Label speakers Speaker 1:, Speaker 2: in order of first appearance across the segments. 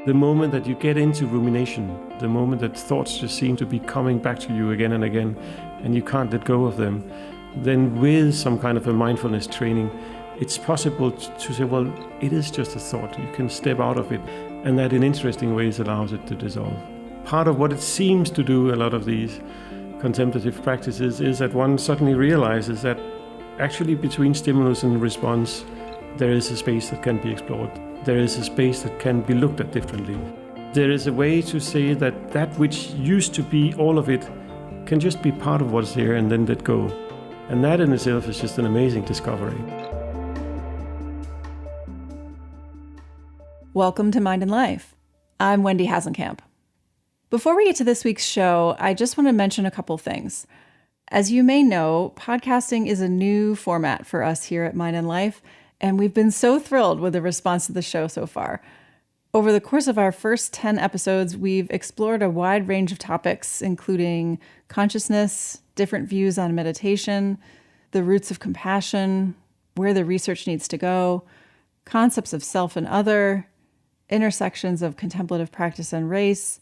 Speaker 1: The moment that you get into rumination, the moment that thoughts just seem to be coming back to you again and again, and you can't let go of them, then with some kind of a mindfulness training, it's possible to say, well, it is just a thought. You can step out of it, and that in interesting ways allows it to dissolve. Part of what it seems to do, a lot of these contemplative practices, is that one suddenly realizes that actually between stimulus and response, there is a space that can be explored. There is a space that can be looked at differently. There is a way to say that that which used to be all of it can just be part of what's there and then let go. And that in itself is just an amazing discovery.
Speaker 2: Welcome to Mind and Life. I'm Wendy Hasenkamp. Before we get to this week's show, I just want to mention a couple things. As you may know, podcasting is a new format for us here at Mind and Life, and we've been so thrilled with the response to the show so far. Over the course of our first 10 episodes, we've explored a wide range of topics, including consciousness, different views on meditation, the roots of compassion, where the research needs to go, concepts of self and other, intersections of contemplative practice and race,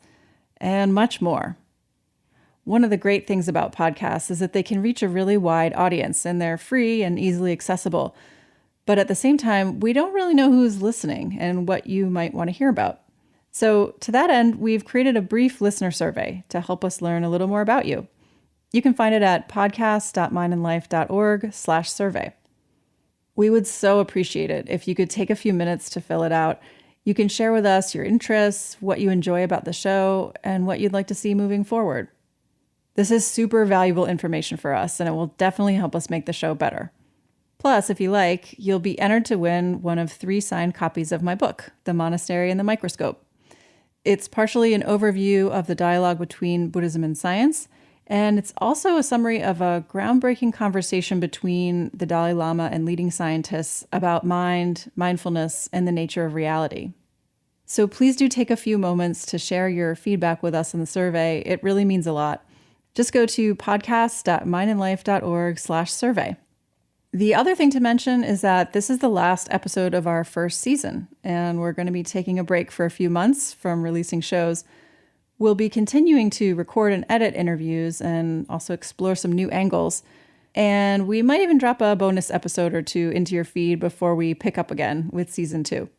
Speaker 2: and much more. One of the great things about podcasts is that they can reach a really wide audience, and they're free and easily accessible. But at the same time, we don't really know who's listening and what you might want to hear about. So to that end, we've created a brief listener survey to help us learn a little more about you. You can find it at podcast.mindandlife.org/survey. We would so appreciate it if you could take a few minutes to fill it out. You can share with us your interests, what you enjoy about the show, and what you'd like to see moving forward. This is super valuable information for us, and it will definitely help us make the show better. Plus, if you like, you'll be entered to win one of 3 signed copies of my book, The Monastery and the Microscope. It's partially an overview of the dialogue between Buddhism and science, and it's also a summary of a groundbreaking conversation between the Dalai Lama and leading scientists about mind, mindfulness, and the nature of reality. So please do take a few moments to share your feedback with us in the survey. It really means a lot. Just go to podcast.mindandlife.org/survey. The other thing to mention is that this is the last episode of our first season, and we're going to be taking a break for a few months from releasing shows. We'll be continuing to record and edit interviews and also explore some new angles. And we might even drop a bonus episode or 2 into your feed before we pick up again with season 2.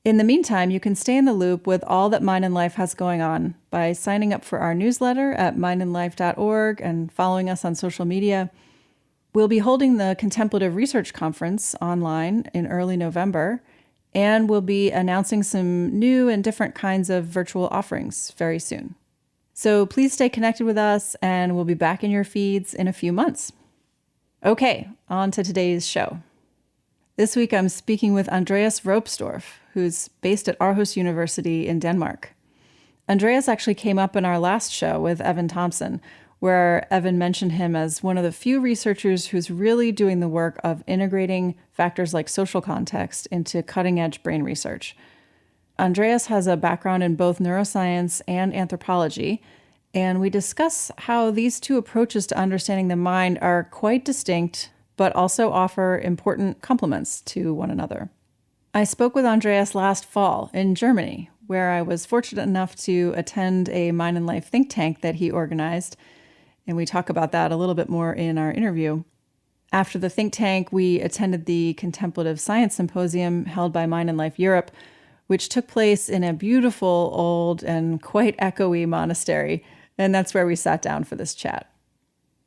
Speaker 2: In the meantime, you can stay in the loop with all that Mind and Life has going on by signing up for our newsletter at mindandlife.org and following us on social media. We'll be holding the Contemplative Research Conference online in early November, and we'll be announcing some new and different kinds of virtual offerings very soon. So please stay connected with us, and we'll be back in your feeds in a few months. Okay, on to today's show. This week I'm speaking with Andreas Ropsdorff, who's based at Aarhus University in Denmark. Andreas actually came up in our last show with Evan Thompson, where Evan mentioned him as one of the few researchers who's really doing the work of integrating factors like social context into cutting-edge brain research. Andreas has a background in both neuroscience and anthropology, and we discuss how these two approaches to understanding the mind are quite distinct, but also offer important complements to one another. I spoke with Andreas last fall in Germany, where I was fortunate enough to attend a Mind and Life think tank that he organized, and we talk about that a little bit more in our interview. After the think tank, we attended the Contemplative Science Symposium held by Mind and Life Europe, which took place in a beautiful, old, and quite echoey monastery, and that's where we sat down for this chat.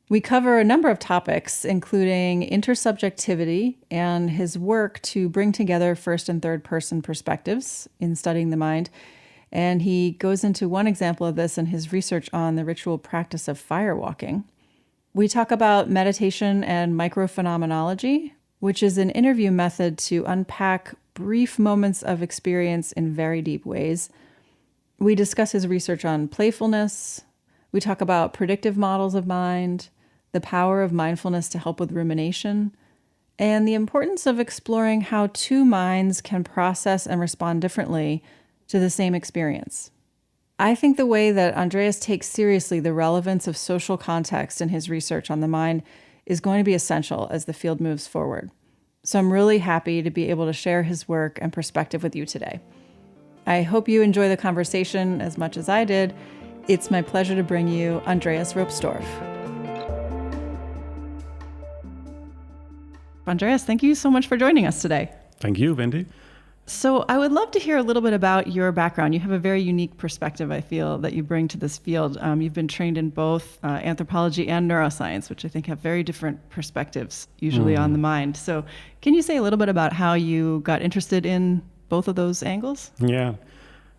Speaker 2: We cover a number of topics, including intersubjectivity and his work to bring together first and third person perspectives in studying the mind. And he goes into one example of this in his research on the ritual practice of firewalking. We talk about meditation and microphenomenology, which is an interview method to unpack brief moments of experience in very deep ways. We discuss his research on playfulness. We talk about predictive models of mind, the power of mindfulness to help with rumination, and the importance of exploring how 2 minds can process and respond differently to the same experience. I think the way that Andreas takes seriously the relevance of social context in his research on the mind is going to be essential as the field moves forward. So I'm really happy to be able to share his work and perspective with you today. I hope you enjoy the conversation as much as I did. It's my pleasure to bring you Andreas Ropsdorf. Andreas, thank you so much for joining us today.
Speaker 1: Thank you, Wendy.
Speaker 2: So I would love to hear a little bit about your background. You have a very unique perspective, I feel, that you bring to this field. You've been trained in both anthropology and neuroscience, which I think have very different perspectives usually on the mind. So can you say a little bit about how you got interested in both of those angles?
Speaker 1: Yeah.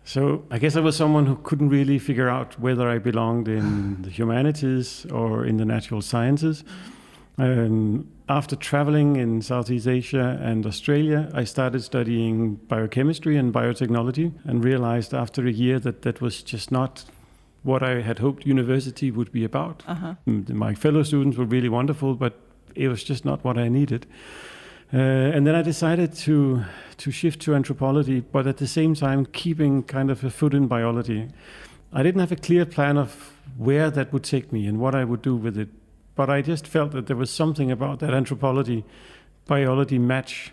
Speaker 1: So I guess I was someone who couldn't really figure out whether I belonged in the humanities or in the natural sciences. After traveling in Southeast Asia and Australia, I started studying biochemistry and biotechnology and realized after a year that that was just not what I had hoped university would be about. My fellow students were really wonderful, but it was just not what I needed. And then I decided to shift to anthropology, but at the same time keeping kind of a foot in biology. I didn't have a clear plan of where that would take me and what I would do with it. But I just felt that there was something about that anthropology-biology match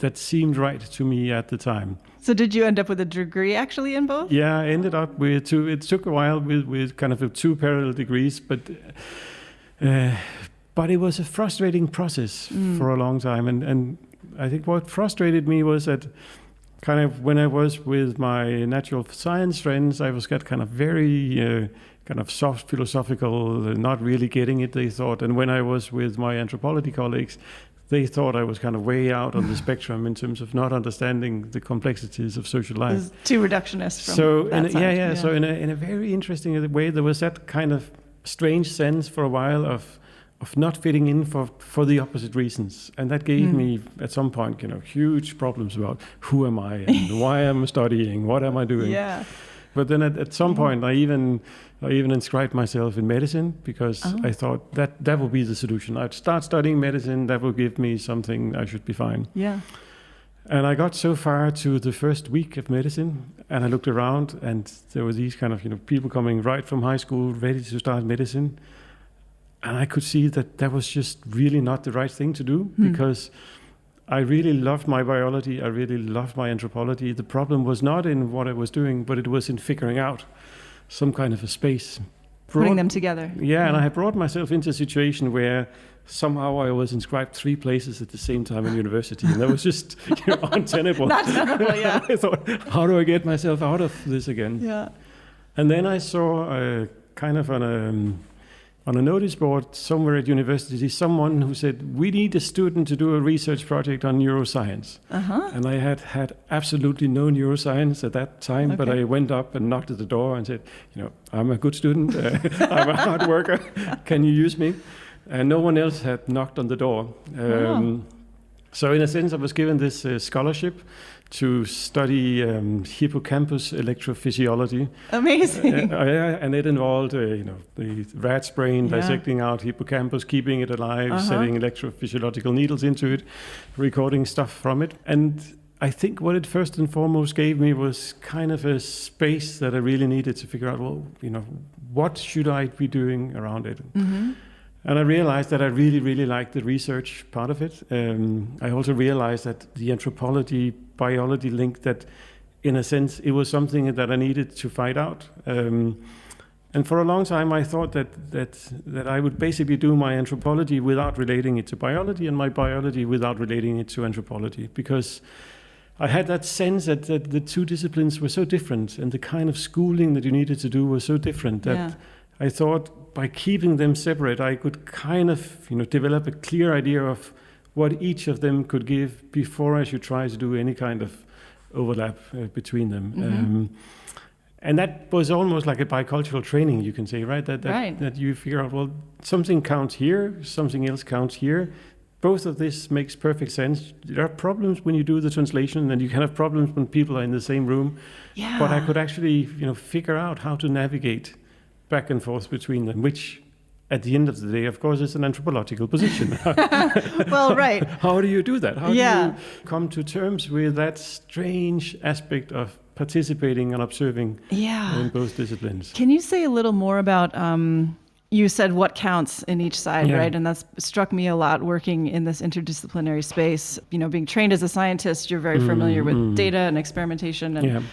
Speaker 1: that seemed right to me at the time.
Speaker 2: So did you end up with a degree actually in both?
Speaker 1: Yeah, I ended up with two. It took a while with kind of two parallel degrees, but it was a frustrating process for a long time. And I think what frustrated me was that kind of when I was with my natural science friends, I was kind of very... kind of soft philosophical, not really getting it, they thought. And when I was with my anthropology colleagues, they thought I was kind of way out on the spectrum in terms of not understanding the complexities of social life.
Speaker 2: It was too reductionist from that side.
Speaker 1: So in a very interesting way, there was that kind of strange sense for a while of not fitting in for the opposite reasons. And that gave me, at some point, huge problems about who am I and why am I studying, what am I doing?
Speaker 2: Yeah.
Speaker 1: But then at some point, I even inscribed myself in medicine because I thought that would be the solution. I'd start studying medicine, that will give me something, I should be fine.
Speaker 2: Yeah.
Speaker 1: And I got so far to the first week of medicine, and I looked around, and there were these kind of people coming right from high school, ready to start medicine. And I could see that was just really not the right thing to do because I really loved my biology. I really loved my anthropology. The problem was not in what I was doing, but it was in figuring out some kind of a space.
Speaker 2: Putting them together.
Speaker 1: Yeah, and I had brought myself into a situation where somehow I was inscribed 3 places at the same time in university. And that was just untenable.
Speaker 2: Not tenable, yeah.
Speaker 1: I thought, how do I get myself out of this again?
Speaker 2: Yeah.
Speaker 1: And then I saw kind of on a notice board somewhere at university, someone who said, we need a student to do a research project on neuroscience. And I had absolutely no neuroscience at that time, but I went up and knocked at the door and said, I'm a good student, I'm a hard worker, can you use me? And no one else had knocked on the door. So in a sense, I was given this scholarship to study hippocampus electrophysiology.
Speaker 2: Amazing.
Speaker 1: And it involved, the rat's brain, dissecting out hippocampus, keeping it alive, setting electrophysiological needles into it, recording stuff from it. And I think what it first and foremost gave me was kind of a space that I really needed to figure out, what should I be doing around it? And I realized that I really, really liked the research part of it. I also realized that the anthropology-biology link, that in a sense, it was something that I needed to find out. And for a long time, I thought that I would basically do my anthropology without relating it to biology and my biology without relating it to anthropology, because I had that sense that the two disciplines were so different and the kind of schooling that you needed to do was so different that I thought by keeping them separate, I could kind of, develop a clear idea of what each of them could give before I should try to do any kind of overlap between them. And that was almost like a bicultural training, you can say, right? That you figure out, something counts here, something else counts here. Both of this makes perfect sense. There are problems when you do the translation, and you can have problems when people are in the same room. Yeah. But I could actually, figure out how to navigate back and forth between them, which at the end of the day, of course, is an anthropological position.
Speaker 2: Well, right.
Speaker 1: How do you do that? How do you come to terms with that strange aspect of participating and observing in both disciplines? Can
Speaker 2: you say a little more about, you said what counts in each side, right? And that's struck me a lot working in this interdisciplinary space. Being trained as a scientist, you're very familiar with data and experimentation. And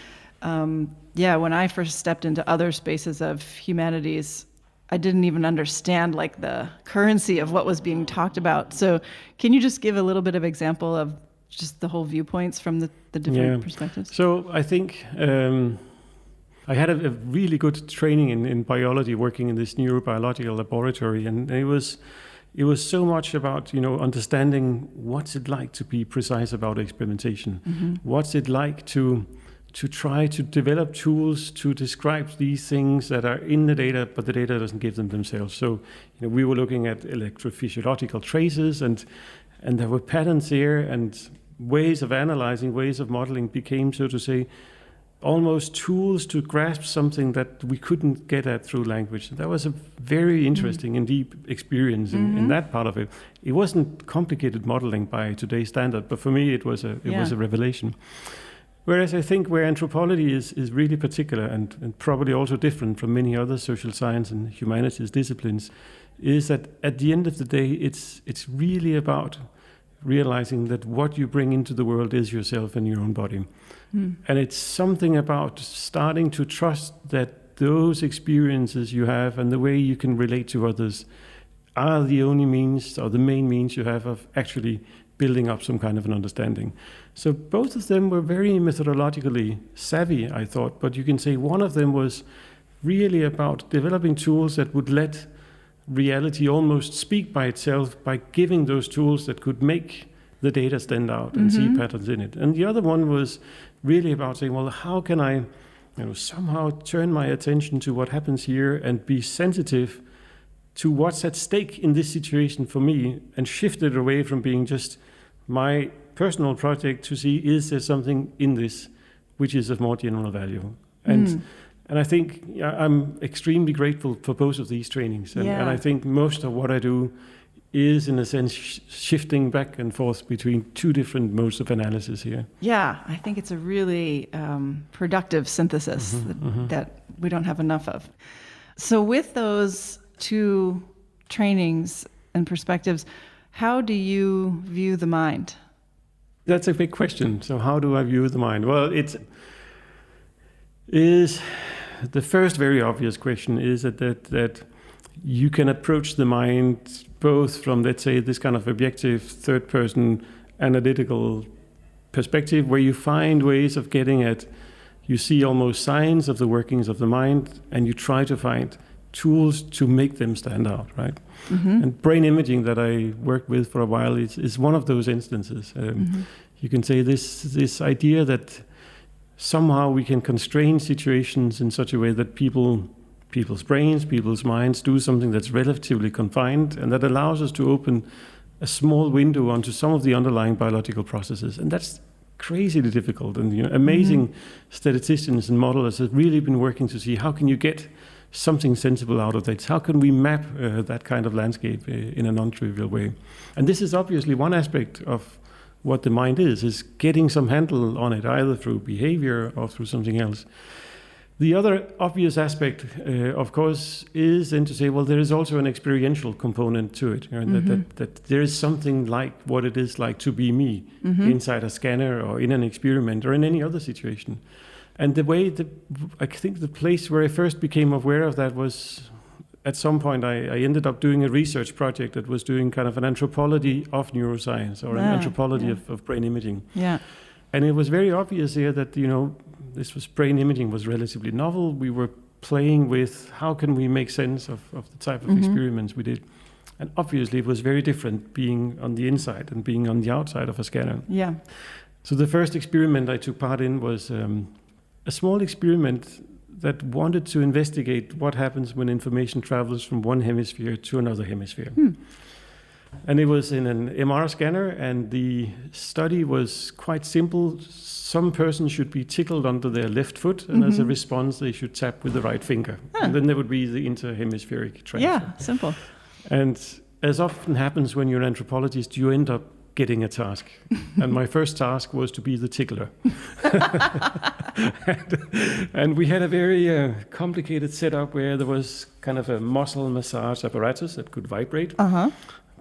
Speaker 2: When I first stepped into other spaces of humanities, I didn't even understand like the currency of what was being talked about. So can you just give a little bit of example of just the whole viewpoints from the different perspectives?
Speaker 1: So I think I had a really good training in biology, working in this neurobiological laboratory, and it was so much about understanding what's it like to be precise about experimentation. What's it like to try to develop tools to describe these things that are in the data, but the data doesn't give them themselves. So we were looking at electrophysiological traces, and there were patterns there, and ways of analyzing, ways of modeling became, so to say, almost tools to grasp something that we couldn't get at through language. That was a very interesting and deep experience in that part of it. It wasn't complicated modeling by today's standard, but for me it was a revelation. Whereas I think where anthropology is really particular and probably also different from many other social science and humanities disciplines is that at the end of the day it's really about realizing that what you bring into the world is yourself and your own body. And it's something about starting to trust that those experiences you have and the way you can relate to others are the only means or the main means you have of actually building up some kind of an understanding. So both of them were very methodologically savvy, I thought, but you can say one of them was really about developing tools that would let reality almost speak by itself by giving those tools that could make the data stand out and see patterns in it. And the other one was really about saying, well, how can I somehow turn my attention to what happens here and be sensitive to what's at stake in this situation for me and shift it away from being just my personal project to see, is there something in this which is of more general value? And I think I'm extremely grateful for both of these trainings. And I think most of what I do is, in a sense, shifting back and forth between two different modes of analysis here.
Speaker 2: Yeah, I think it's a really productive synthesis that we don't have enough of. So with those two trainings and perspectives, how do you view the mind?
Speaker 1: That's a big question. So how do I view the mind? Well, it is the first very obvious question is that you can approach the mind both from, let's say, this kind of objective third-person analytical perspective where you find ways of getting at, you see almost signs of the workings of the mind and you try to find tools to make them stand out, right? And brain imaging that I worked with for a while is one of those instances. You can say this idea that somehow we can constrain situations in such a way that people's brains, people's minds do something that's relatively confined, and that allows us to open a small window onto some of the underlying biological processes. And that's crazily difficult. And amazing statisticians and modelers have really been working to see how can you get something sensible out of that. How can we map that kind of landscape in a non-trivial way? And this is obviously one aspect of what the mind is getting some handle on it, either through behavior or through something else. The other obvious aspect, of course, is then to say, well, there is also an experiential component to it, that there is something like what it is like to be me inside a scanner or in an experiment or in any other situation. And I think the place where I first became aware of that was at some point I ended up doing a research project that was doing kind of an anthropology of neuroscience or an anthropology of brain imaging. Yeah. And it was very obvious here that, brain imaging was relatively novel. We were playing with how can we make sense of the type of experiments we did. And obviously it was very different being on the inside and being on the outside of a scanner. Yeah. So the first experiment I took part in was a small experiment that wanted to investigate what happens when information travels from one hemisphere to another hemisphere. And it was in an MR scanner, and the study was quite simple. Some person should be tickled under their left foot, and as a response, they should tap with the right finger. And then there would be the interhemispheric transfer.
Speaker 2: Yeah, simple.
Speaker 1: And as often happens when you're an anthropologist, you end up getting a task. And my first task was to be the tickler. and we had a very complicated setup where there was kind of a muscle massage apparatus that could vibrate.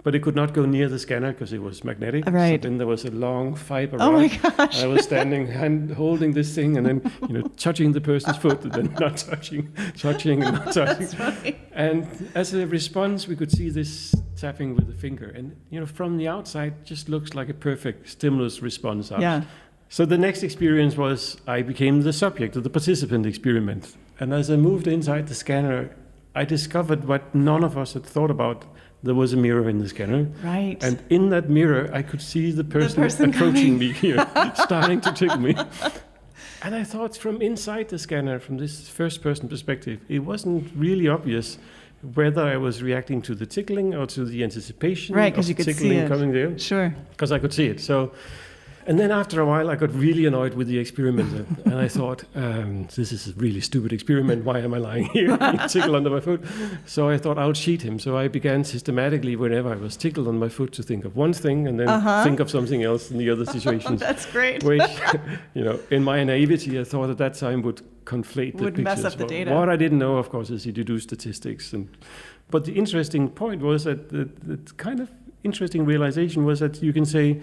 Speaker 1: but it could not go near the scanner because it was magnetic.
Speaker 2: Right.
Speaker 1: So then there was a long fiber
Speaker 2: Oh
Speaker 1: rod.
Speaker 2: my gosh.
Speaker 1: I was standing holding this thing and then touching the person's foot and then not touching and not touching.
Speaker 2: That's funny.
Speaker 1: And as a response, we could see this tapping with the finger. And from the outside, just looks like a perfect stimulus response.
Speaker 2: Yeah.
Speaker 1: So the next experience was I became the subject of the participant experiment. And as I moved inside the scanner, I discovered what none of us had thought about. There was a mirror in the scanner.
Speaker 2: Right.
Speaker 1: And in that mirror, I could see the person approaching me here, starting to tickle me. And I thought from inside the scanner, from this first-person perspective, it wasn't really obvious whether I was reacting to the tickling or to the anticipation
Speaker 2: Right,
Speaker 1: of
Speaker 2: because
Speaker 1: the
Speaker 2: you could see
Speaker 1: tickling
Speaker 2: it.
Speaker 1: coming there.
Speaker 2: Sure.
Speaker 1: Because I could see it. And then after a while, I got really annoyed with the experimenter. And I thought, this is a really stupid experiment. Why am I lying here being tickled under my foot? So I thought I'll cheat him. So I began systematically, whenever I was tickled on my foot, to think of one thing and then think of something else in the other situations.
Speaker 2: That's great.
Speaker 1: Which, in my naivety, I thought at that time would conflate the
Speaker 2: Would
Speaker 1: pictures.
Speaker 2: mess up the data.
Speaker 1: What I didn't know, of course, is you do statistics. But the interesting point was that the kind of interesting realization was that you can say,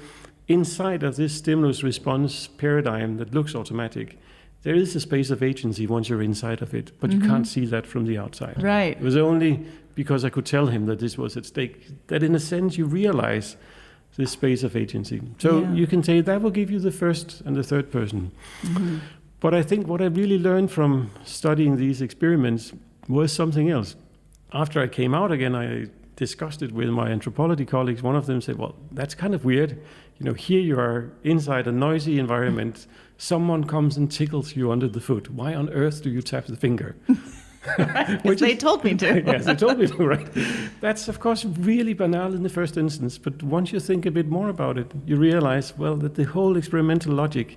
Speaker 1: inside of this stimulus response paradigm that looks automatic, there is a space of agency once you're inside of it, but you can't see that from the outside.
Speaker 2: Right.
Speaker 1: It was only because I could tell him that this was at stake that in a sense you realize this space of agency. So you can say that will give you the first and the third person. But I think what I really learned from studying these experiments was something else. After I came out again, I discussed it with my anthropology colleagues. One of them said, well, that's kind of weird. Here you are inside a noisy environment. Someone comes and tickles you under the foot. Why on earth do you tap the finger?
Speaker 2: They told me to.
Speaker 1: Yes, they told me to, right? That's, of course, really banal in the first instance. But once you think a bit more about it, you realize, well, that the whole experimental logic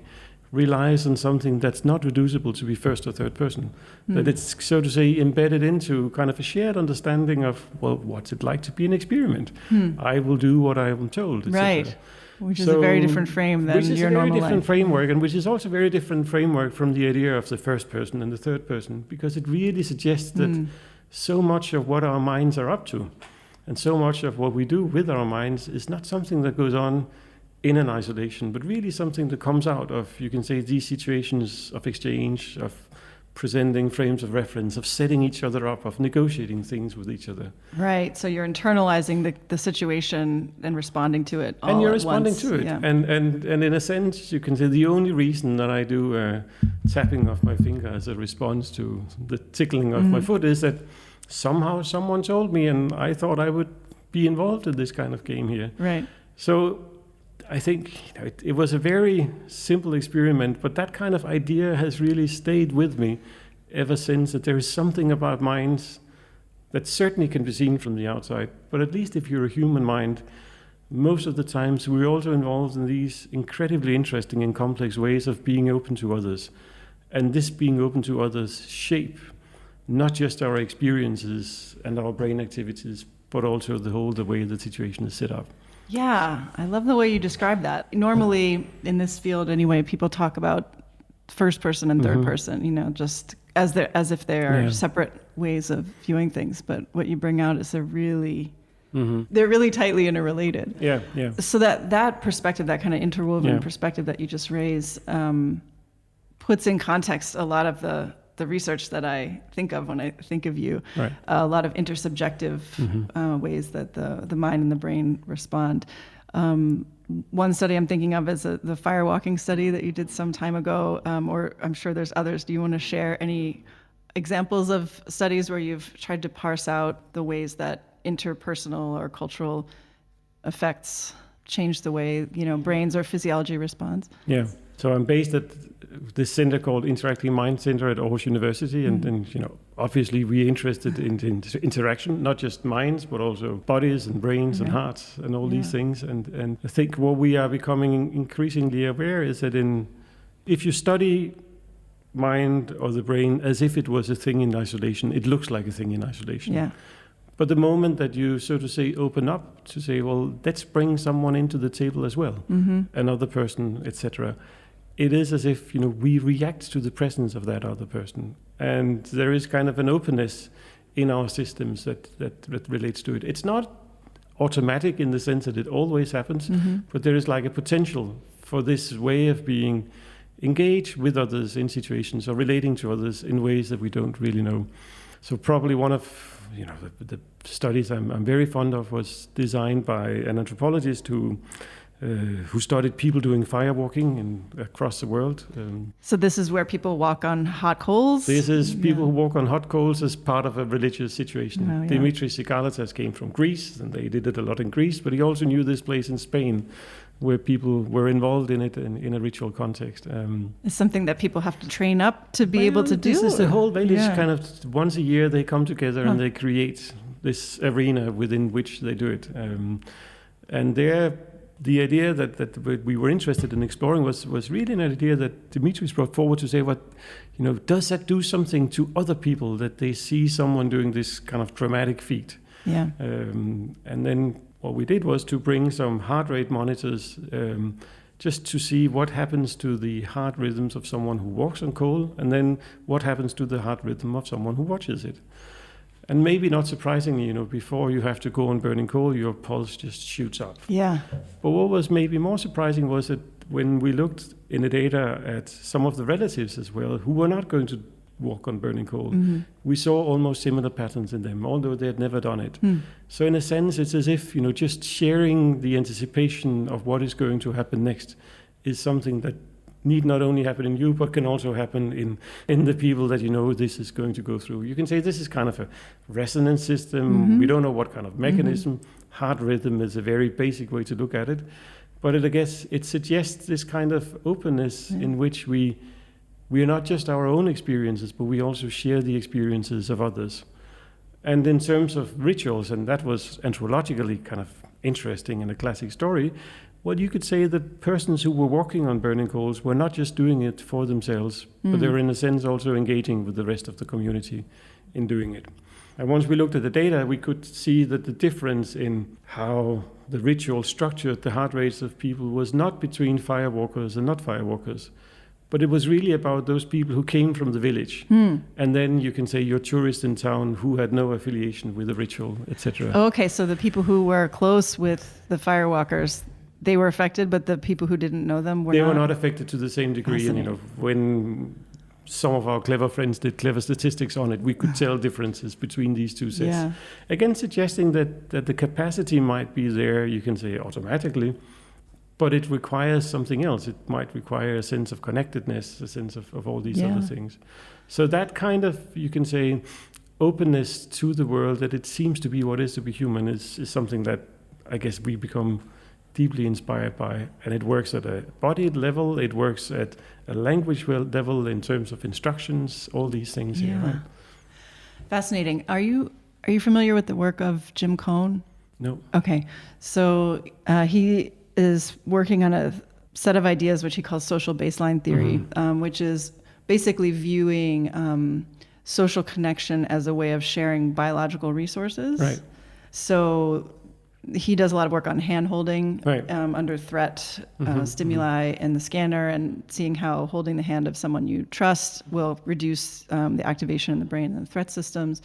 Speaker 1: relies on something that's not reducible to be first or third person. That it's, so to say, embedded into kind of a shared understanding of, well, what's it like to be an experiment? I will do what I am told, etc.
Speaker 2: Right. Which is a very different frame than your normal life.
Speaker 1: Which is a very different framework, and which is also a very different framework from the idea of the first person and the third person, because it really suggests that so much of what our minds are up to, and so much of what we do with our minds is not something that goes on in an isolation, but really something that comes out of, you can say, these situations of exchange, of presenting frames of reference, of setting each other up, of negotiating things with each other.
Speaker 2: Right. So you're internalizing the situation and responding to it all
Speaker 1: and you're
Speaker 2: at
Speaker 1: responding
Speaker 2: once.
Speaker 1: to it.
Speaker 2: Yeah.
Speaker 1: And in a sense, you can say the only reason that I do tapping of my finger as a response to the tickling of my foot is that somehow someone told me, and I thought I would be involved in this kind of game here.
Speaker 2: Right.
Speaker 1: So I think it was a very simple experiment, but that kind of idea has really stayed with me ever since, that there is something about minds that certainly can be seen from the outside, but at least if you're a human mind, most of the times we're also involved in these incredibly interesting and complex ways of being open to others. And this being open to others shape not just our experiences and our brain activities, but also the way the situation is set up.
Speaker 2: Yeah, I love the way you describe that. Normally, in this field anyway, people talk about first person and third person, just as if they are separate ways of viewing things. But what you bring out is they're really tightly interrelated.
Speaker 1: Yeah.
Speaker 2: So that perspective, that kind of interwoven perspective that you just raised, puts in context a lot of the research that I think of when I think of you.
Speaker 1: Right.
Speaker 2: A lot of intersubjective ways that the mind and the brain respond. One study I'm thinking of is the firewalking study that you did some time ago, or I'm sure there's others. Do you want to share any examples of studies where you've tried to parse out the ways that interpersonal or cultural effects change the way, brains or physiology responds?
Speaker 1: Yeah. So I'm based at this center called Interacting Mind Center at Aarhus University, and obviously we're interested in interaction, not just minds, but also bodies and brains and hearts and all these things. And I think what we are becoming increasingly aware is that if you study mind or the brain as if it was a thing in isolation, it looks like a thing in isolation.
Speaker 2: Yeah.
Speaker 1: But the moment that you, so to say, open up to say, well, let's bring someone into the table as well, another person, etc., it is as if we react to the presence of that other person, and there is kind of an openness in our systems that relates to it. It's not automatic in the sense that it always happens, but there is like a potential for this way of being engaged with others in situations or relating to others in ways that we don't really know. So probably one of the studies I'm very fond of was designed by an anthropologist who studied people doing firewalking across the world.
Speaker 2: So this is where people walk on hot coals?
Speaker 1: This is people who walk on hot coals as part of a religious situation.
Speaker 2: Oh, yeah.
Speaker 1: Dimitris Xygalatas came from Greece, and they did it a lot in Greece, but he also knew this place in Spain where people were involved in it in a ritual context.
Speaker 2: It's something that people have to train up to be able to do?
Speaker 1: This is the whole village kind of, once a year they come together and they create this arena within which they do it. And the idea that we were interested in exploring was really an idea that Dimitris brought forward to say, does that do something to other people that they see someone doing this kind of dramatic feat?
Speaker 2: Yeah.
Speaker 1: And then what we did was to bring some heart rate monitors just to see what happens to the heart rhythms of someone who walks on coal, and then what happens to the heart rhythm of someone who watches it. And maybe not surprisingly, before you have to go on burning coal, your pulse just shoots up.
Speaker 2: Yeah.
Speaker 1: But what was maybe more surprising was that when we looked in the data at some of the relatives as well, who were not going to walk on burning coal, we saw almost similar patterns in them, although they had never done it. So in a sense, it's as if, just sharing the anticipation of what is going to happen next is something that need not only happen in you, but can also happen in the people that this is going to go through. You can say this is kind of a resonance system. We don't know what kind of mechanism. Heart rhythm is a very basic way to look at it. But I guess it suggests this kind of openness in which we are not just our own experiences, but we also share the experiences of others. And in terms of rituals, and that was anthropologically kind of interesting and a classic story, well, you could say that persons who were walking on burning coals were not just doing it for themselves, but they were in a sense also engaging with the rest of the community in doing it. And once we looked at the data, we could see that the difference in how the ritual structured the heart rates of people was not between firewalkers and not firewalkers, but it was really about those people who came from the village. And then you can say your tourist in town who had no affiliation with the ritual, etc.
Speaker 2: Okay, so the people who were close with the firewalkers, they were affected, but the people who didn't know them were
Speaker 1: were not affected to the same degree. And when some of our clever friends did clever statistics on it, we could tell differences between these two sets.
Speaker 2: Yeah.
Speaker 1: Again, suggesting that the capacity might be there, you can say automatically, but it requires something else. It might require a sense of connectedness, a sense of all these other things. So that kind of, you can say, openness to the world, that it seems to be what is to be human, is something that I guess we become deeply inspired by. And it works at a body level, it works at a language level in terms of instructions, all these things.
Speaker 2: Yeah.
Speaker 1: Here, right?
Speaker 2: Fascinating. Are you familiar with the work of Jim Cohn?
Speaker 1: No.
Speaker 2: Okay. So he is working on a set of ideas which he calls social baseline theory, which is basically viewing social connection as a way of sharing biological resources.
Speaker 1: Right.
Speaker 2: So he does a lot of work on hand-holding
Speaker 1: Right.
Speaker 2: under threat stimuli in the scanner, and seeing how holding the hand of someone you trust will reduce the activation in the brain and the threat systems.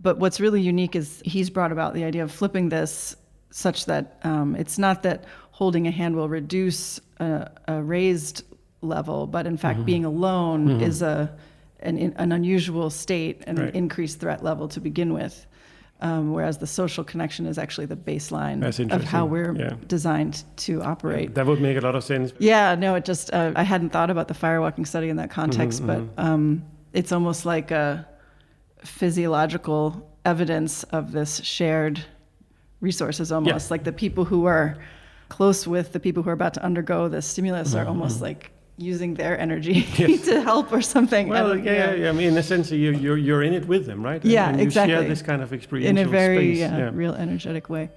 Speaker 2: But what's really unique is he's brought about the idea of flipping this such that it's not that holding a hand will reduce a raised level, but in fact being alone is an unusual state and an increased threat level to begin with. Whereas the social connection is actually the baseline of how we're designed to operate.
Speaker 1: That would make a lot of sense.
Speaker 2: Yeah, no, it just, I hadn't thought about the firewalking study in that context, but it's almost like a physiological evidence of this shared resources almost. Like the people who are close with the people who are about to undergo the stimulus are almost like using their energy to help or something.
Speaker 1: Well, I mean, in a sense, you're in it with them, right?
Speaker 2: Yeah,
Speaker 1: and you
Speaker 2: exactly.
Speaker 1: share this kind of experiential
Speaker 2: in a very
Speaker 1: space.
Speaker 2: real energetic way.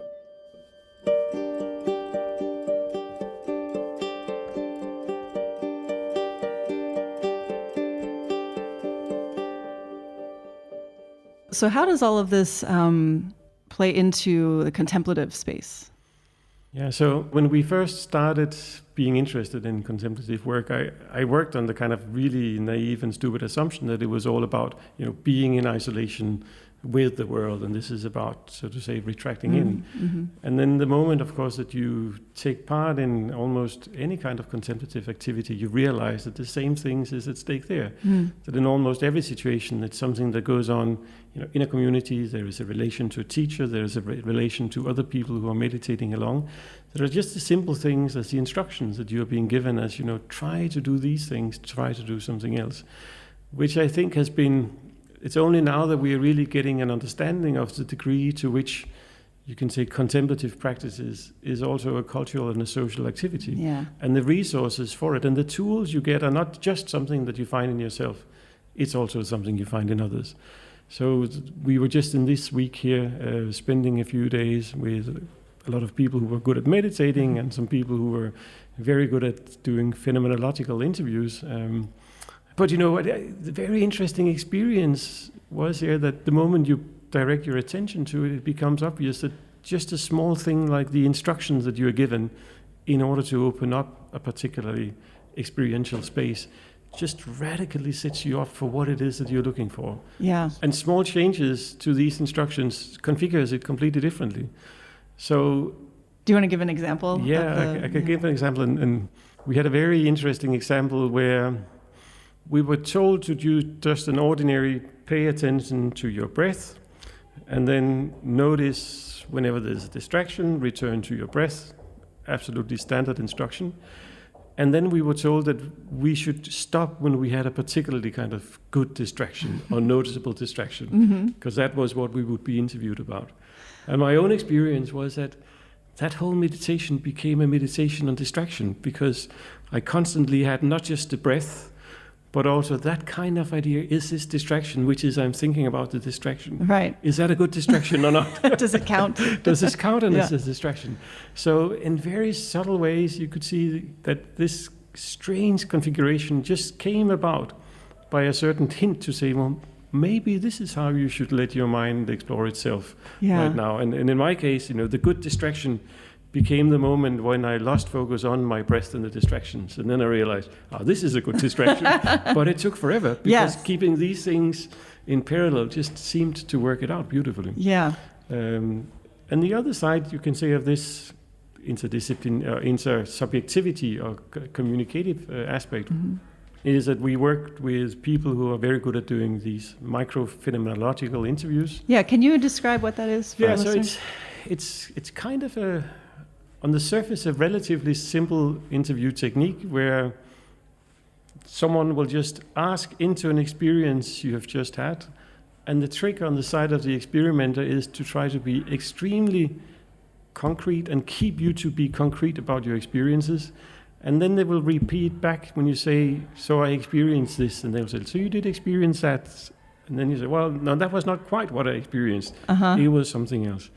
Speaker 2: So how does all of this play into the contemplative space?
Speaker 1: Yeah, so when we first started being interested in contemplative work, I worked on the kind of really naive and stupid assumption that it was all about, being in isolation with the world, and this is about, so to say, retracting in.
Speaker 2: Mm-hmm.
Speaker 1: And then the moment, of course, that you take part in almost any kind of contemplative activity, you realize that the same things is at stake there. That in almost every situation, it's something that goes on, in a community. There is a relation to a teacher, there is a relation to other people who are meditating along. There are just the simple things as the instructions that you are being given as, try to do these things, try to do something else, which I think has been. It's only now that we are really getting an understanding of the degree to which you can say contemplative practices is also a cultural and a social activity.
Speaker 2: Yeah.
Speaker 1: And the resources for it and the tools you get are not just something that you find in yourself. It's also something you find in others. So we were just in this week here spending a few days with a lot of people who were good at meditating and some people who were very good at doing phenomenological interviews. But the very interesting experience was here that the moment you direct your attention to it, it becomes obvious that just a small thing like the instructions that you are given in order to open up a particularly experiential space just radically sets you up for what it is that you're looking for.
Speaker 2: Yeah.
Speaker 1: And small changes to these instructions configures it completely differently. So...
Speaker 2: Do you want to give an example?
Speaker 1: Yeah, I could give an example. And we had a very interesting example where... we were told to do just an ordinary pay attention to your breath and then notice whenever there's a distraction, return to your breath, absolutely standard instruction. And then we were told that we should stop when we had a particularly kind of good distraction or noticeable distraction, because that was what we would be interviewed about. And my own experience was that whole meditation became a meditation on distraction, because I constantly had not just the breath, but also that kind of idea, is this distraction, which is I'm thinking about the distraction.
Speaker 2: Right.
Speaker 1: Is that a good distraction or not?
Speaker 2: Does it count?
Speaker 1: Does this count as a distraction? So in very subtle ways, you could see that this strange configuration just came about by a certain hint to say, well, maybe this is how you should let your mind explore itself right now. And in my case, the good distraction became the moment when I lost focus on my breath and the distractions. And then I realized, this is a good distraction. But it took forever, because keeping these things in parallel just seemed to work it out beautifully.
Speaker 2: Yeah.
Speaker 1: And the other side, you can say, of this intersubjectivity or communicative aspect is that we worked with people who are very good at doing these micro-phenomenological interviews.
Speaker 2: Yeah, can you describe what that is for our listeners?
Speaker 1: So it's kind of on the surface, a relatively simple interview technique where someone will just ask into an experience you have just had, and the trick on the side of the experimenter is to try to be extremely concrete and keep you to be concrete about your experiences. And then they will repeat back when you say, so I experienced this, and they'll say, so you did experience that. And then you say, well, no, that was not quite what I experienced. It was something else.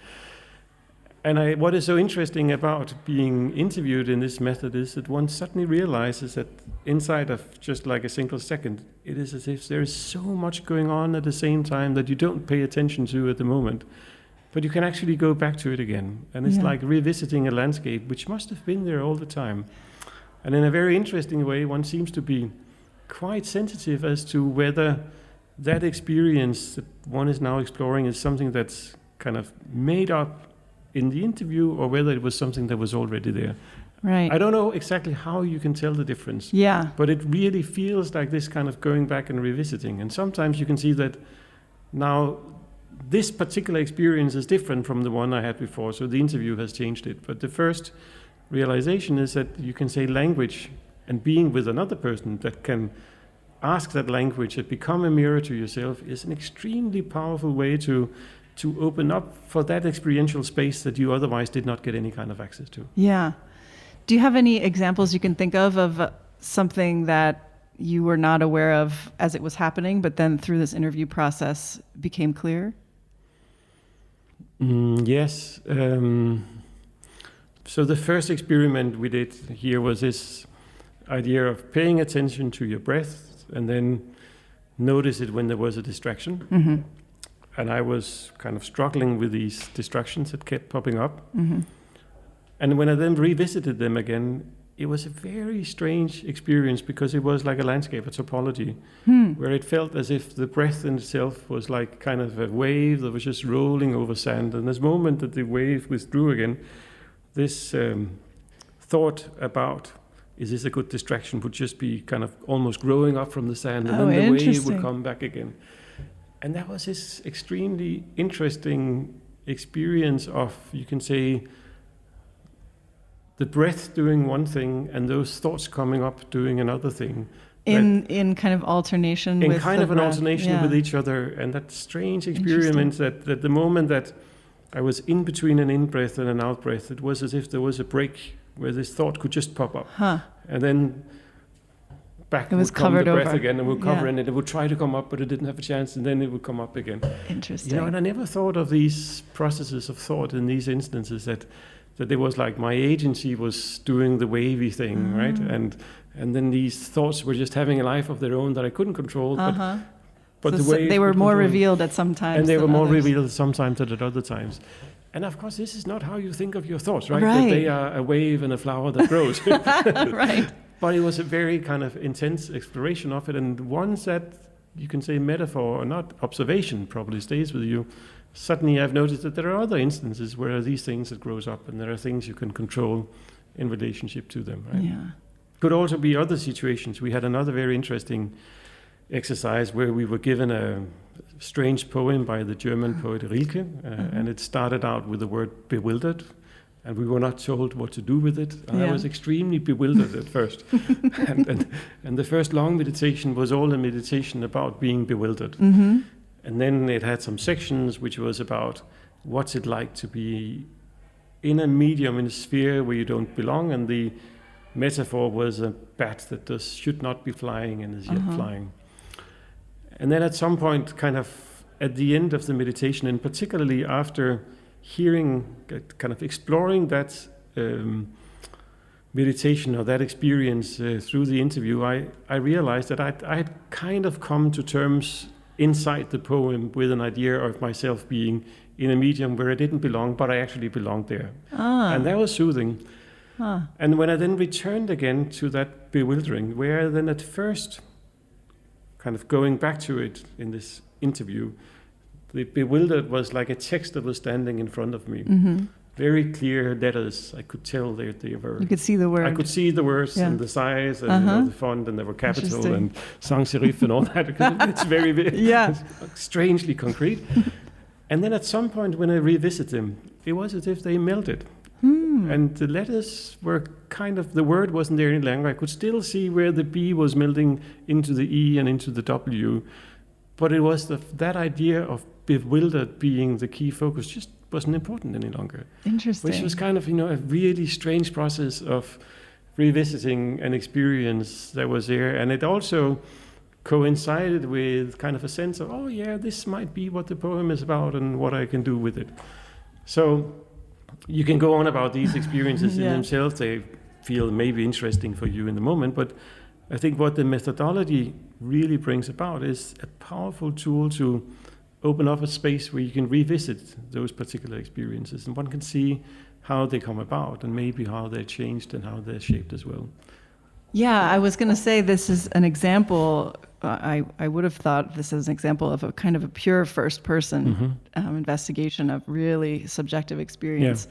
Speaker 1: And what is so interesting about being interviewed in this method is that one suddenly realizes that inside of just like a single second, it is as if there is so much going on at the same time that you don't pay attention to at the moment. But you can actually go back to it again. And it's like revisiting a landscape which must have been there all the time. And in a very interesting way, one seems to be quite sensitive as to whether that experience that one is now exploring is something that's kind of made up in the interview, or whether it was something that was already there.
Speaker 2: Right.
Speaker 1: I don't know exactly how you can tell the difference.
Speaker 2: Yeah.
Speaker 1: But it really feels like this kind of going back and revisiting. And sometimes you can see that now this particular experience is different from the one I had before, so the interview has changed it. But the first realization is that you can say language and being with another person that can ask that language and become a mirror to yourself is an extremely powerful way to open up for that experiential space that you otherwise did not get any kind of access to.
Speaker 2: Yeah. Do you have any examples you can think of something that you were not aware of as it was happening, but then through this interview process became clear?
Speaker 1: Yes. So the first experiment we did here was this idea of paying attention to your breath and then notice it when there was a distraction.
Speaker 2: Mm-hmm.
Speaker 1: And I was kind of struggling with these distractions that kept popping up.
Speaker 2: Mm-hmm.
Speaker 1: And when I then revisited them again, it was a very strange experience because it was like a landscape, a topology, where it felt as if the breath in itself was like kind of a wave that was just rolling over sand. And this moment that the wave withdrew again, this thought about, is this a good distraction, would just be kind of almost growing up from the sand, and then the wave would come back again. And that was this extremely interesting experience of, you can say, the breath doing one thing and those thoughts coming up doing another thing.
Speaker 2: In kind of alternation
Speaker 1: in
Speaker 2: with
Speaker 1: kind of an
Speaker 2: breath.
Speaker 1: alternation with each other. And that strange experience that the moment that I was in between an in-breath and an out-breath, it was as if there was a break where this thought could just pop up. And then back
Speaker 2: it was
Speaker 1: would come the breath
Speaker 2: over.
Speaker 1: again, and would cover and it would try to come up, but it didn't have a chance, and then it would come up again.
Speaker 2: Interesting.
Speaker 1: You know, and I never thought of these processes of thought in these instances that it was like my agency was doing the wavy thing, right? And then these thoughts were just having a life of their own that I couldn't control. But
Speaker 2: so
Speaker 1: the way
Speaker 2: they were more revealed at some times.
Speaker 1: And they were more
Speaker 2: others.
Speaker 1: revealed sometimes than at other times. And of course, this is not how you think of your thoughts, right?
Speaker 2: Right.
Speaker 1: That they are a wave and a flower that grows.
Speaker 2: Right.
Speaker 1: But it was a very kind of intense exploration of it. And once that, you can say, metaphor or not, observation probably stays with you, suddenly I've noticed that there are other instances where these things that grows up, and there are things you can control in relationship to them, right?
Speaker 2: Yeah.
Speaker 1: Could also be other situations. We had another very interesting exercise where we were given a strange poem by the German poet Rilke, and it started out with the word bewildered, and we were not told what to do with it. And I was extremely bewildered at first. and the first long meditation was all a meditation about being bewildered. And then it had some sections which was about what's it like to be in a medium, in a sphere where you don't belong, and the metaphor was a bat that should not be flying and is yet flying. And then at some point, kind of at the end of the meditation, and particularly after hearing, kind of exploring that meditation or that experience through the interview, I realized that I had kind of come to terms inside the poem with an idea of myself being in a medium where I didn't belong, but I actually belonged there. And that was soothing. And when I then returned again to that bewildering, where then at first, kind of going back to it in this interview, the bewildered was like a text that was standing in front of me. Very clear letters. I could tell they were.
Speaker 2: You could see the word.
Speaker 1: I could see the words and the size and the font, and they were capital and sans serif and all that. It's very it's strangely concrete. And then at some point when I revisit them, it was as if they melted. And the letters were kind of, the word wasn't there any longer. I could still see where the B was melting into the E and into the W. But it was that idea of bewildered being the key focus just wasn't important any longer.
Speaker 2: Interesting.
Speaker 1: Which was kind of, a really strange process of revisiting an experience that was there. And it also coincided with kind of a sense of, oh yeah, this might be what the poem is about and what I can do with it. So you can go on about these experiences in themselves. They feel maybe interesting for you in the moment, but I think what the methodology really brings about is a powerful tool to open up a space where you can revisit those particular experiences, and one can see how they come about and maybe how they're changed and how they're shaped as well.
Speaker 2: Yeah, I was going to say this is an example. I would have thought this is an example of a kind of a pure first-person investigation of really subjective experience.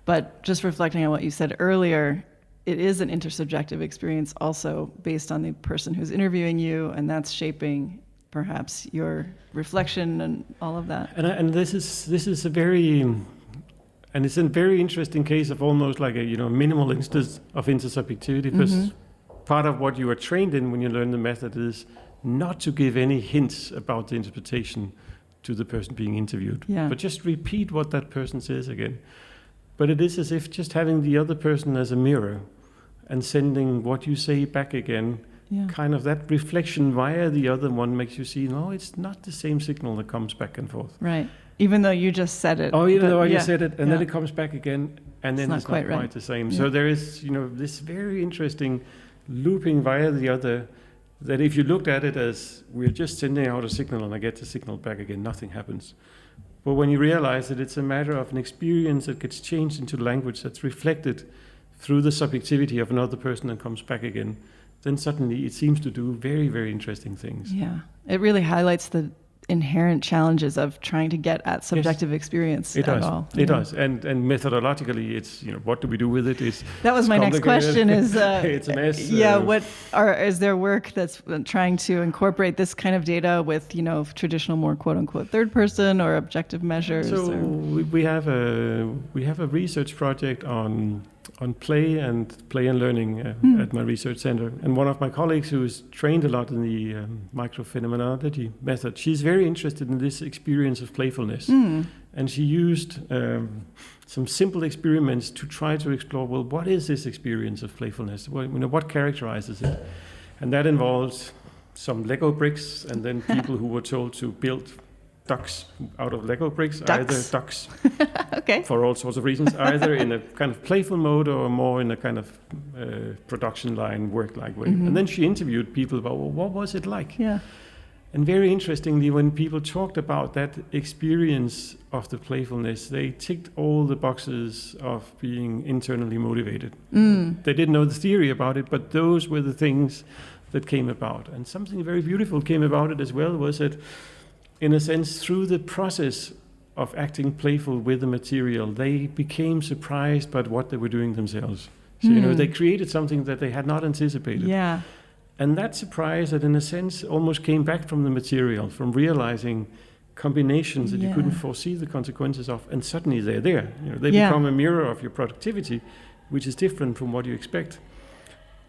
Speaker 2: But just reflecting on what you said earlier, it is an intersubjective experience also based on the person who's interviewing you, and that's shaping perhaps your reflection and all of that.
Speaker 1: And this is a very, and it's a very interesting case of almost like a minimal instance of intersubjectivity, because part of what you are trained in when you learn the method is not to give any hints about the interpretation to the person being interviewed, but just repeat what that person says again. But it is as if just having the other person as a mirror and sending what you say back again, kind of that reflection via the other one makes you see, no, it's not the same signal that comes back and forth.
Speaker 2: Right. Even though you just said it.
Speaker 1: Oh, even though I just said it, and then it comes back again, and then it's not quite the same.
Speaker 2: Yeah.
Speaker 1: So there is, this very interesting looping via the other, that if you looked at it as we're just sending out a signal and I get the signal back again, nothing happens. But when you realize that it's a matter of an experience that gets changed into language that's reflected through the subjectivity of another person and comes back again, then suddenly it seems to do very, very interesting things.
Speaker 2: Yeah. It really highlights the inherent challenges of trying to get at subjective experience
Speaker 1: It
Speaker 2: at
Speaker 1: does.
Speaker 2: all.
Speaker 1: It does. And methodologically, it's, what do we do with it?
Speaker 2: That was my next question is,
Speaker 1: it's a mess.
Speaker 2: Is there work that's trying to incorporate this kind of data with, traditional more quote unquote third person or objective measures?
Speaker 1: So we have a research project on play and learning at my research center. And one of my colleagues who's trained a lot in the microphenomenology method, she's very interested in this experience of playfulness. And she used some simple experiments to try to explore, well, what is this experience of playfulness? What characterizes it? And that involves some Lego bricks and then people who were told to build ducks out of Lego bricks, either ducks
Speaker 2: okay.
Speaker 1: for all sorts of reasons, either in a kind of playful mode or more in a kind of production line, work-like way. And then she interviewed people about, well, what was it like?
Speaker 2: Yeah.
Speaker 1: And very interestingly, when people talked about that experience of the playfulness, they ticked all the boxes of being internally motivated. They didn't know the theory about it, but those were the things that came about. And something very beautiful came about it as well, was that in a sense, through the process of acting playful with the material, they became surprised by what they were doing themselves. So, they created something that they had not anticipated.
Speaker 2: Yeah.
Speaker 1: And that surprise, that in a sense, almost came back from the material, from realizing combinations that you couldn't foresee the consequences of, and suddenly they're there. They become a mirror of your productivity, which is different from what you expect.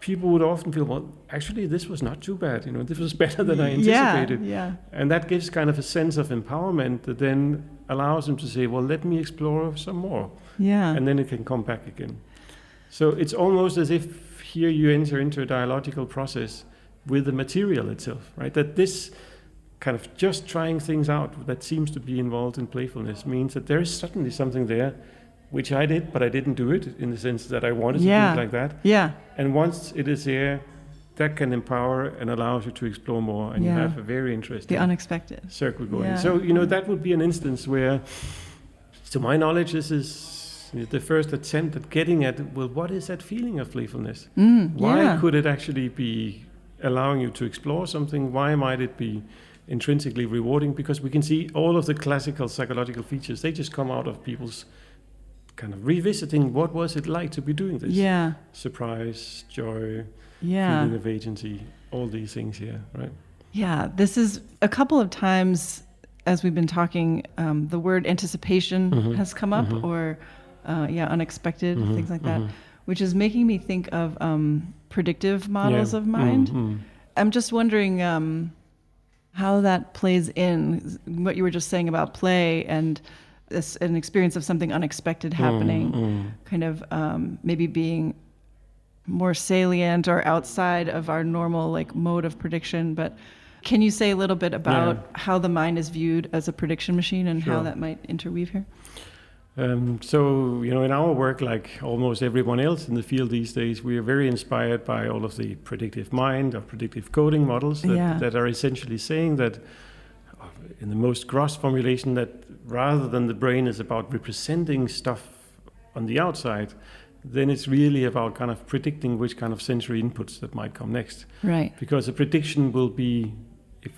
Speaker 1: People would often feel, well, actually, this was not too bad. This was better than I anticipated.
Speaker 2: Yeah.
Speaker 1: And that gives kind of a sense of empowerment that then allows them to say, well, let me explore some more.
Speaker 2: Yeah.
Speaker 1: And then it can come back again. So it's almost as if here you enter into a dialogical process with the material itself, right? That this kind of just trying things out that seems to be involved in playfulness means that there is certainly something there, which I did, but I didn't do it in the sense that I wanted to do it like that.
Speaker 2: Yeah.
Speaker 1: And once it is there, that can empower and allows you to explore more, and you have a very interesting
Speaker 2: the unexpected
Speaker 1: circle going. So, that would be an instance where, to my knowledge, this is the first attempt at getting at, well, what is that feeling of playfulness? Why could it actually be allowing you to explore something? Why might it be intrinsically rewarding? Because we can see all of the classical psychological features, they just come out of people's kind of revisiting what was it like to be doing this.
Speaker 2: Yeah.
Speaker 1: Surprise, joy, feeling of agency, all these things here, right?
Speaker 2: Yeah, this is a couple of times as we've been talking, the word anticipation has come up, or unexpected, things like that, which is making me think of predictive models of mind. I'm just wondering how that plays in, what you were just saying about play and an experience of something unexpected happening, kind of maybe being more salient or outside of our normal mode of prediction. But can you say a little bit about how the mind is viewed as a prediction machine and how that might interweave here?
Speaker 1: So, in our work, like almost everyone else in the field these days, we are very inspired by all of the predictive mind or predictive coding models that are essentially saying that, in the most gross formulation, that rather than the brain is about representing stuff on the outside, then it's really about kind of predicting which kind of sensory inputs that might come next.
Speaker 2: Right.
Speaker 1: Because a prediction will be,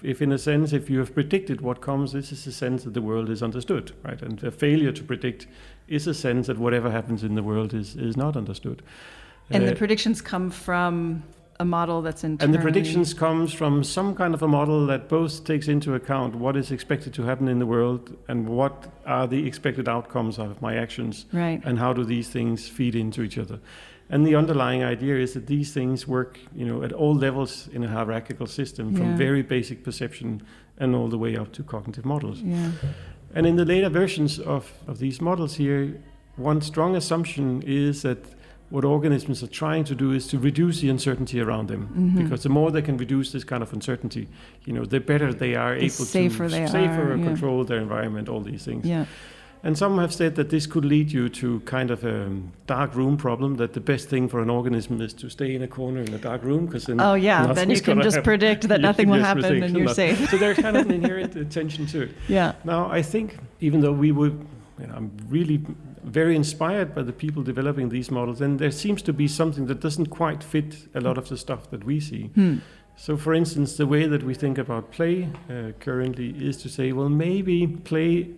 Speaker 1: if in a sense, if you have predicted what comes, this is a sense that the world is understood, right? And a failure to predict is a sense that whatever happens in the world is not understood.
Speaker 2: And the predictions come from a model that's internally...
Speaker 1: And the predictions comes from some kind of a model that both takes into account what is expected to happen in the world and what are the expected outcomes of my actions,
Speaker 2: right?
Speaker 1: And how do these things feed into each other. And the underlying idea is that these things work, at all levels in a hierarchical system, from very basic perception and all the way up to cognitive models.
Speaker 2: Yeah.
Speaker 1: And in the later versions of these models here, one strong assumption is that what organisms are trying to do is to reduce the uncertainty around them, because the more they can reduce this kind of uncertainty, the better they are able to control their environment, all these things.
Speaker 2: Yeah.
Speaker 1: And some have said that this could lead you to kind of a dark room problem, that the best thing for an organism is to stay in a corner in a dark room, because then
Speaker 2: then you can just predict that nothing will happen and you're safe.
Speaker 1: So there's kind of an inherent tension to it.
Speaker 2: Yeah.
Speaker 1: Now, I think even though we would I'm really very inspired by the people developing these models, and there seems to be something that doesn't quite fit a lot of the stuff that we see. So, for instance, the way that we think about play currently is to say, well, maybe play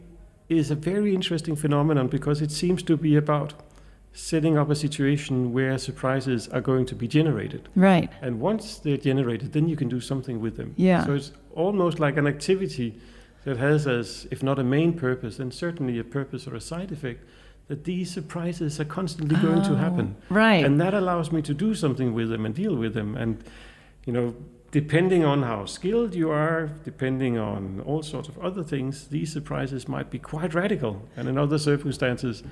Speaker 1: is a very interesting phenomenon because it seems to be about setting up a situation where surprises are going to be generated.
Speaker 2: Right.
Speaker 1: And once they're generated, then you can do something with them.
Speaker 2: Yeah.
Speaker 1: So it's almost like an activity that has as, if not a main purpose, then certainly a purpose or a side effect, that these surprises are constantly going to happen.
Speaker 2: Right.
Speaker 1: And that allows me to do something with them and deal with them. And, depending on how skilled you are, depending on all sorts of other things, these surprises might be quite radical. And in other circumstances,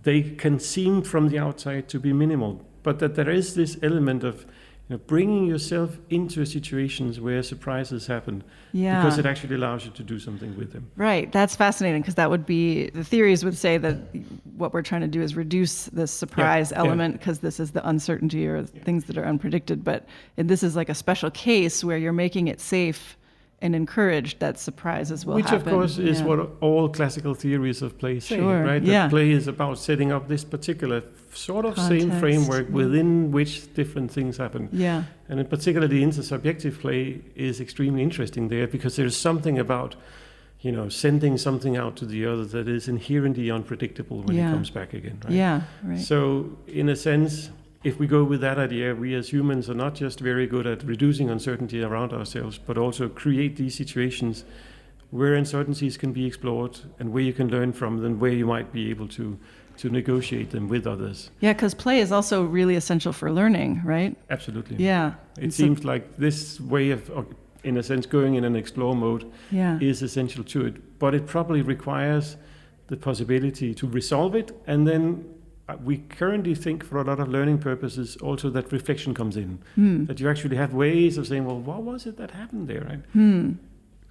Speaker 1: they can seem from the outside to be minimal. But that there is this element of bringing yourself into situations where surprises happen, because it actually allows you to do something with them.
Speaker 2: Right. That's fascinating, because that would be, the theories would say that what we're trying to do is reduce the surprise element, because this is the uncertainty or things that are unpredicted. But this is like a special case where you're making it safe and encouraged that surprises will happen.
Speaker 1: Which, of course, is what all classical theories of play say, right? That play is about setting up this particular sort of same framework within which different things happen.
Speaker 2: Yeah.
Speaker 1: And in particular, the intersubjective play is extremely interesting there, because there's something about, sending something out to the other that is inherently unpredictable when it comes back again, right?
Speaker 2: Yeah, right.
Speaker 1: So, in a sense, if we go with that idea, we as humans are not just very good at reducing uncertainty around ourselves, but also create these situations where uncertainties can be explored and where you can learn from them, where you might be able to negotiate them with others.
Speaker 2: Yeah, because play is also really essential for learning, right?
Speaker 1: Absolutely.
Speaker 2: Yeah.
Speaker 1: It seems like this way of, in a sense, going in an explore mode is essential to it, but it probably requires the possibility to resolve it, and then we currently think, for a lot of learning purposes, also that reflection comes in. That you actually have ways of saying, well, what was it that happened there, right?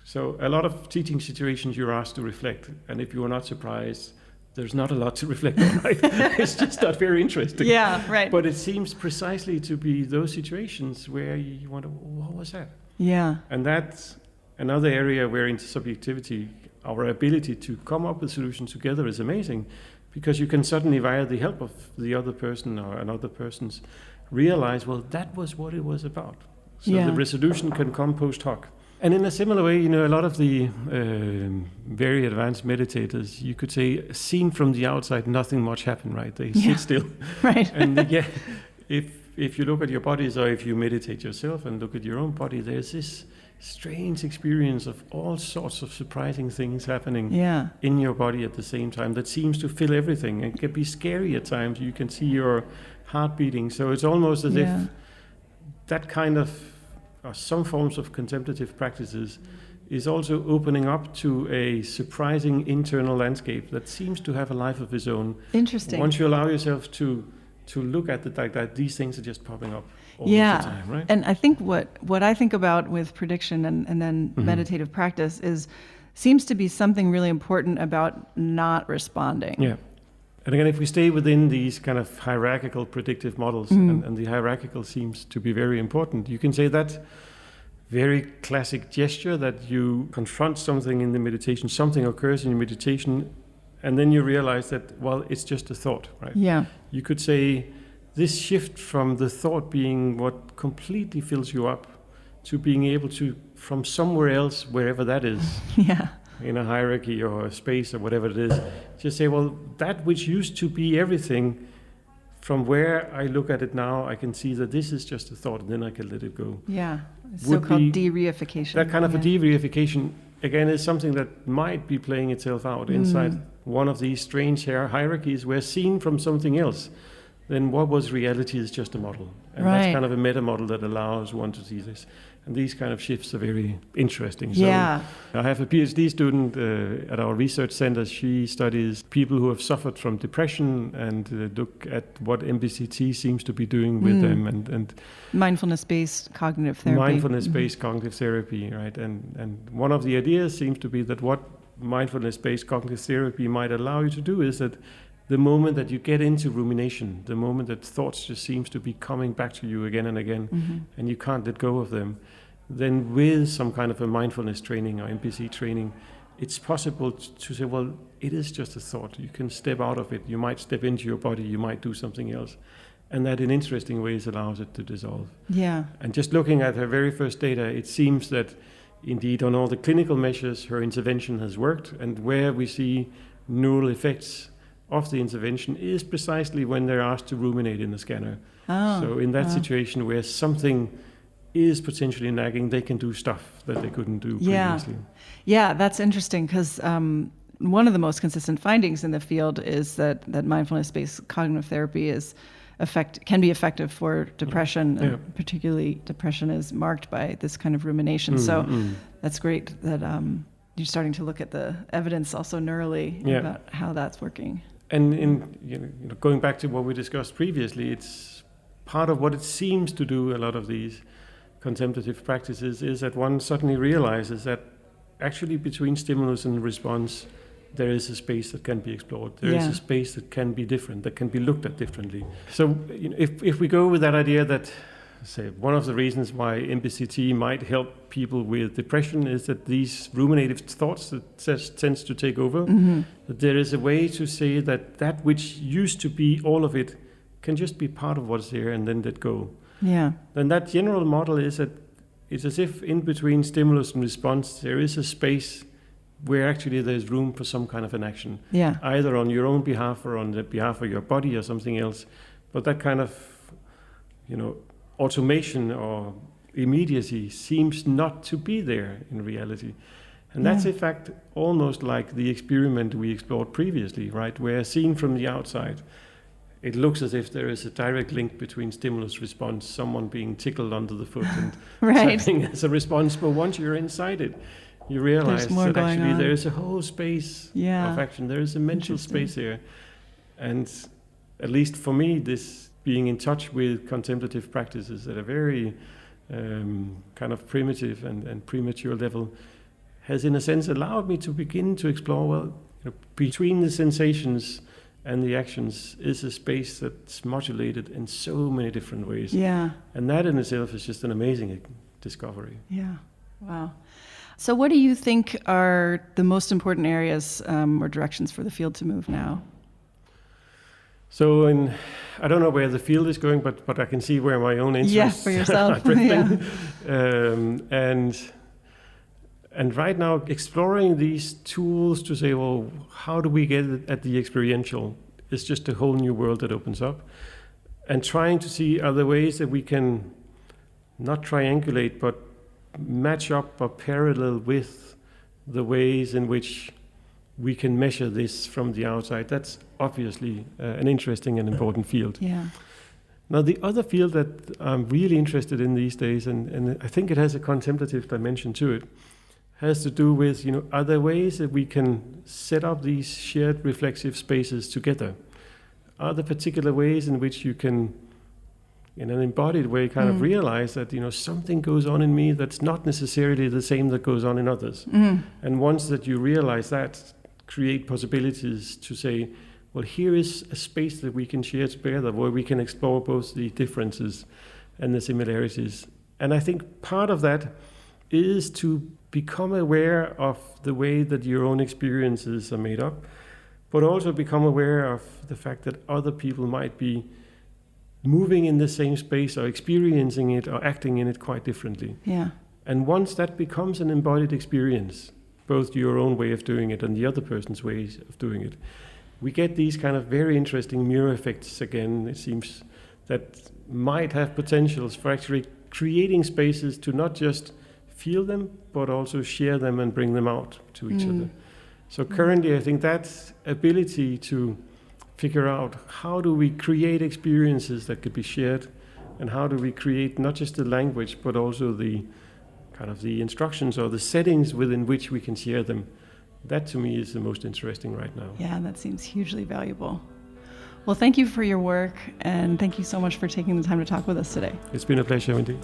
Speaker 1: So a lot of teaching situations, you're asked to reflect. And if you're not surprised, there's not a lot to reflect on, right? It's just not very interesting.
Speaker 2: Yeah, right.
Speaker 1: But it seems precisely to be those situations where you wonder, what was that?
Speaker 2: Yeah.
Speaker 1: And that's another area where intersubjectivity, our ability to come up with solutions together, is amazing. Because you can suddenly, via the help of the other person or another person's, realize, well, that was what it was about. So the resolution can come post hoc. And in a similar way, a lot of the very advanced meditators, you could say, seen from the outside, nothing much happened, right? They sit still.
Speaker 2: Right.
Speaker 1: And if you look at your bodies, or if you meditate yourself and look at your own body, there's this strange experience of all sorts of surprising things happening in your body at the same time that seems to fill everything, and can be scary at times. You can see your heart beating. So it's almost as if that kind of, some forms of contemplative practices, is also opening up to a surprising internal landscape that seems to have a life of its own.
Speaker 2: Interesting.
Speaker 1: Once you allow yourself to look at it like that, these things are just popping up all the time, right?
Speaker 2: And I think what I think about with prediction and then meditative practice seems to be something really important about not responding.
Speaker 1: Yeah. And again, if we stay within these kind of hierarchical predictive models, and the hierarchical seems to be very important, you can say that very classic gesture that you confront something in the meditation, something occurs in your meditation, and then you realize that, well, it's just a thought, right?
Speaker 2: Yeah.
Speaker 1: You could say this shift from the thought being what completely fills you up to being able to, from somewhere else, wherever that is, in a hierarchy or a space or whatever it is, just say, well, that which used to be everything, from where I look at it now, I can see that this is just a thought, and then I can let it go.
Speaker 2: Yeah, so-called de-reification.
Speaker 1: That kind of a de-reification, again, is something that might be playing itself out inside one of these strange hierarchies where, seen from something else, then what was reality is just a model. And that's kind of a meta model that allows one to see this. And these kind of shifts are very interesting. So I have a PhD student at our research center. She studies people who have suffered from depression and look at what MBCT seems to be doing with them. And
Speaker 2: mindfulness-based cognitive therapy.
Speaker 1: Mindfulness-based cognitive therapy, right? And one of the ideas seems to be that what mindfulness-based cognitive therapy might allow you to do is that the moment that you get into rumination, the moment that thoughts just seems to be coming back to you again and again, and you can't let go of them, then with some kind of a mindfulness training or MPC training, it's possible to say, well, it is just a thought. You can step out of it. You might step into your body. You might do something else. And that in interesting ways allows it to dissolve.
Speaker 2: Yeah.
Speaker 1: And just looking at her very first data, it seems that indeed on all the clinical measures, her intervention has worked. And where we see neural effects of the intervention is precisely when they're asked to ruminate in the scanner.
Speaker 2: Oh,
Speaker 1: so in that situation where something is potentially nagging, they can do stuff that they couldn't do previously.
Speaker 2: Yeah, that's interesting because one of the most consistent findings in the field is that mindfulness-based cognitive therapy can be effective for depression.
Speaker 1: Yeah.
Speaker 2: And particularly, depression is marked by this kind of rumination. So that's great that you're starting to look at the evidence also neurally about how that's working.
Speaker 1: And in going back to what we discussed previously, it's part of what it seems to do, a lot of these contemplative practices, is that one suddenly realizes that actually between stimulus and response, there is a space that can be explored. There is a space that can be different, that can be looked at differently. So if we go with that idea that, say, one of the reasons why MBCT might help people with depression is that these ruminative thoughts that tends to take over, that there is a way to say that which used to be all of it can just be part of what's there and then let go.
Speaker 2: Yeah.
Speaker 1: And that general model is that it's as if in between stimulus and response, there is a space where actually there's room for some kind of an action, either on your own behalf or on the behalf of your body or something else. But that kind of, automation or immediacy seems not to be there in reality. And that's in fact almost like the experiment we explored previously, right? Where seen from the outside, it looks as if there is a direct link between stimulus response, someone being tickled under the foot and something as a response. But once you're inside it, you realize that actually there is a whole space of action. There is a mental space here. And at least for me, this being in touch with contemplative practices at a very kind of primitive and premature level has in a sense allowed me to begin to explore, between the sensations and the actions is a space that's modulated in so many different ways.
Speaker 2: Yeah.
Speaker 1: And that in itself is just an amazing discovery.
Speaker 2: Yeah. Wow. So what do you think are the most important areas or directions for the field to move now?
Speaker 1: So I don't know where the field is going, but I can see where my own interests
Speaker 2: for yourself.
Speaker 1: are drifting. And right now, exploring these tools to say, well, how do we get at the experiential? It's just a whole new world that opens up. And trying to see other ways that we can not triangulate, but match up or parallel with the ways in which we can measure this from the outside. That's obviously an interesting and important field.
Speaker 2: Yeah.
Speaker 1: Now, the other field that I'm really interested in these days, and I think it has a contemplative dimension to it, has to do with, are there ways that we can set up these shared reflexive spaces together? Are there particular ways in which you can, in an embodied way, kind of realize that, something goes on in me that's not necessarily the same that goes on in others? And once that you realize that, create possibilities to say, well, here is a space that we can share together where we can explore both the differences and the similarities. And I think part of that is to become aware of the way that your own experiences are made up, but also become aware of the fact that other people might be moving in the same space or experiencing it or acting in it quite differently.
Speaker 2: Yeah.
Speaker 1: And once that becomes an embodied experience, both your own way of doing it and the other person's ways of doing it, we get these kind of very interesting mirror effects again, it seems, that might have potentials for actually creating spaces to not just feel them, but also share them and bring them out to each other. So currently, I think that ability to figure out how do we create experiences that could be shared, and how do we create not just the language, but also the kind of the instructions or the settings within which we can share them. That to me is the most interesting right now.
Speaker 2: Yeah, that seems hugely valuable. Well, thank you for your work, and thank you so much for taking the time to talk with us today.
Speaker 1: It's been a pleasure, Wendy.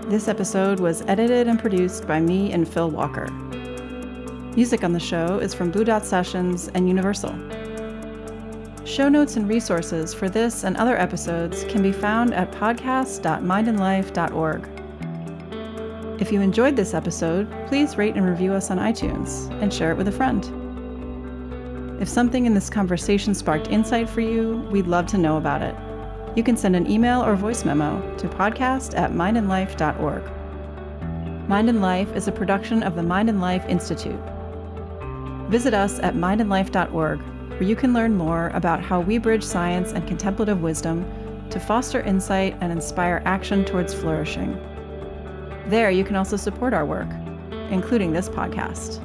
Speaker 2: This episode was edited and produced by me and Phil Walker. Music on the show is from Blue Dot Sessions and Universal. Show notes and resources for this and other episodes can be found at podcast.mindandlife.org. If you enjoyed this episode, please rate and review us on iTunes and share it with a friend. If something in this conversation sparked insight for you, we'd love to know about it. You can send an email or voice memo to podcast@mindandlife.org. Mind and Life is a production of the Mind and Life Institute. Visit us at mindandlife.org, where you can learn more about how we bridge science and contemplative wisdom to foster insight and inspire action towards flourishing. There, you can also support our work, including this podcast.